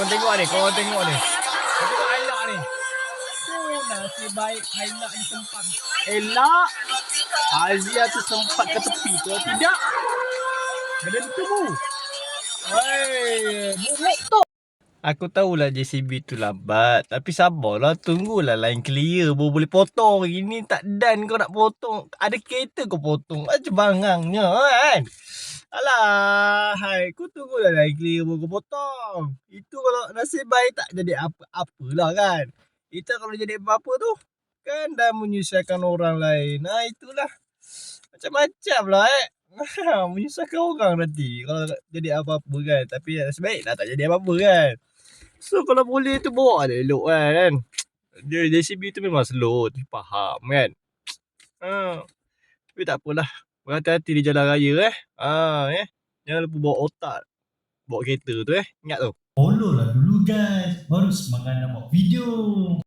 tengok ni. Kau tengok Ailak ni. Nasib baik Ailak ni sempat. Elak. Azia tu sempat ke tepi tu. Tidak. Benda tu mu. Hei. Buruk tu. Aku tahulah JCB tu lambat. Tapi sabarlah. Tunggulah line clear. Baru boleh potong. Ini tak done kau nak potong. Ada kereta kau potong. Macam bangangnya kan. Alah. Hai. Kau tunggulah line clear baru kau potong. Itu kalau nasib baik tak jadi apa-apalah kan. Itu kalau jadi apa-apa tu. Kan dah menyusahkan orang lain. Nah itulah. Macam-macam lah menyusahkan orang nanti. Kalau jadi apa-apa kan. Tapi nasib baik dah tak jadi apa-apa kan. So kalau boleh tu bawa dia elok kan. Dia JCB tu memang slow. Tapi faham kan. Tapi tak apalah. Berhati-hati di jalan raya Jangan lupa bawa otak. Bawa kereta tu Ingat tu. Follow lah dulu guys. Baru semangat nak buat video.